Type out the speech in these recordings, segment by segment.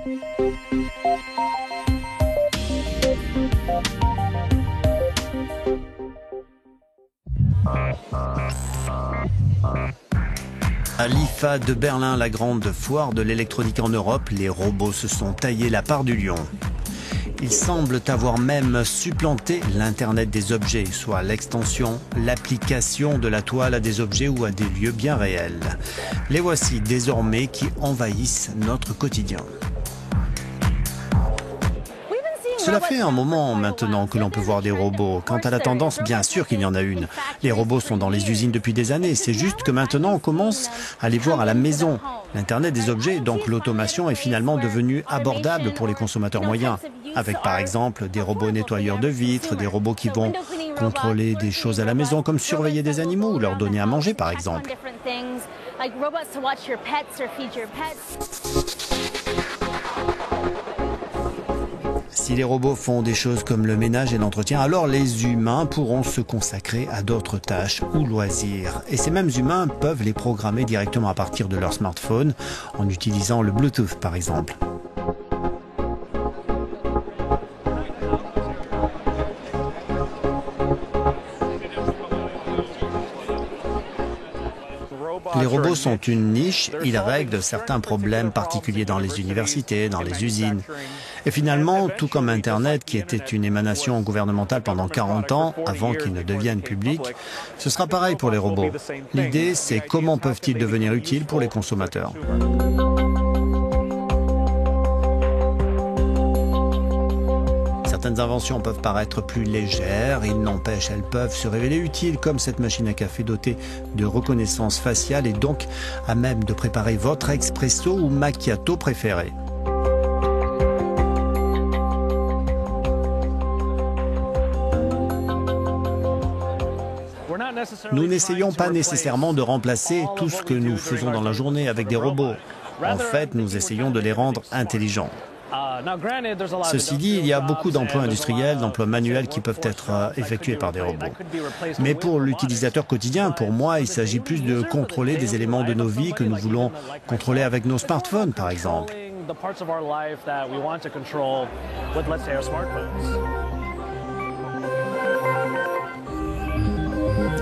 À l'IFA de Berlin, la grande foire de l'électronique en Europe, les robots se sont taillés la part du lion. Ils semblent avoir même supplanté l'Internet des objets, soit l'extension, l'application de la toile à des objets ou à des lieux bien réels. Les voici désormais qui envahissent notre quotidien. Cela fait un moment maintenant que l'on peut voir des robots. Quant à la tendance, bien sûr qu'il y en a une. Les robots sont dans les usines depuis des années. C'est juste que maintenant on commence à les voir à la maison. L'Internet des objets, donc l'automation, est finalement devenue abordable pour les consommateurs moyens. Avec par exemple des robots nettoyeurs de vitres, des robots qui vont contrôler des choses à la maison comme surveiller des animaux ou leur donner à manger par exemple. Si les robots font des choses comme le ménage et l'entretien, alors les humains pourront se consacrer à d'autres tâches ou loisirs. Et ces mêmes humains peuvent les programmer directement à partir de leur smartphone en utilisant le Bluetooth par exemple. Les robots sont une niche, ils règlent certains problèmes particuliers dans les universités, dans les usines. Et finalement, tout comme Internet, qui était une émanation gouvernementale pendant 40 ans, avant qu'il ne devienne public, ce sera pareil pour les robots. L'idée, c'est comment peuvent-ils devenir utiles pour les consommateurs. Certaines inventions peuvent paraître plus légères, il n'empêche, elles peuvent se révéler utiles, comme cette machine à café dotée de reconnaissance faciale et donc à même de préparer votre expresso ou macchiato préféré. Nous n'essayons pas nécessairement de remplacer tout ce que nous faisons dans la journée avec des robots. En fait, nous essayons de les rendre intelligents. Ceci dit, il y a beaucoup d'emplois industriels, d'emplois manuels qui peuvent être effectués par des robots. Mais pour l'utilisateur quotidien, pour moi, il s'agit plus de contrôler des éléments de nos vies que nous voulons contrôler avec nos smartphones, par exemple.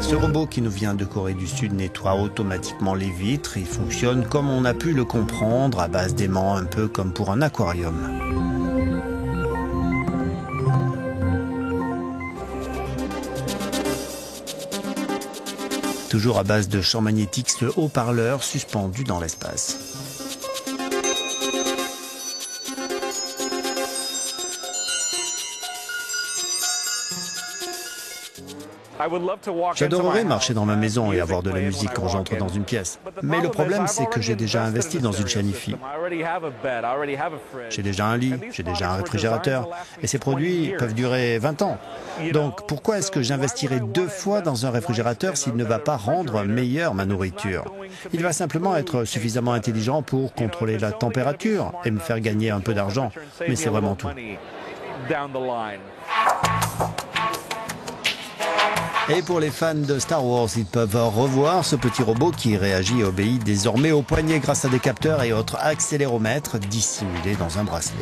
Ce robot qui nous vient de Corée du Sud nettoie automatiquement les vitres. Il fonctionne comme on a pu le comprendre, à base d'aimants, un peu comme pour un aquarium. Toujours à base de champs magnétiques, ce haut-parleur suspendu dans l'espace. J'adorerais marcher dans ma maison et avoir de la musique quand j'entre dans une pièce. Mais le problème, c'est que j'ai déjà investi dans une chaîne Hi-Fi. J'ai déjà un lit, j'ai déjà un réfrigérateur. Et ces produits peuvent durer 20 ans. Donc pourquoi est-ce que j'investirais 2 fois dans un réfrigérateur s'il ne va pas rendre meilleure ma nourriture? Il va simplement être suffisamment intelligent pour contrôler la température et me faire gagner un peu d'argent. Mais c'est vraiment tout. Et pour les fans de Star Wars, ils peuvent revoir ce petit robot qui réagit et obéit désormais au poignet grâce à des capteurs et autres accéléromètres dissimulés dans un bracelet.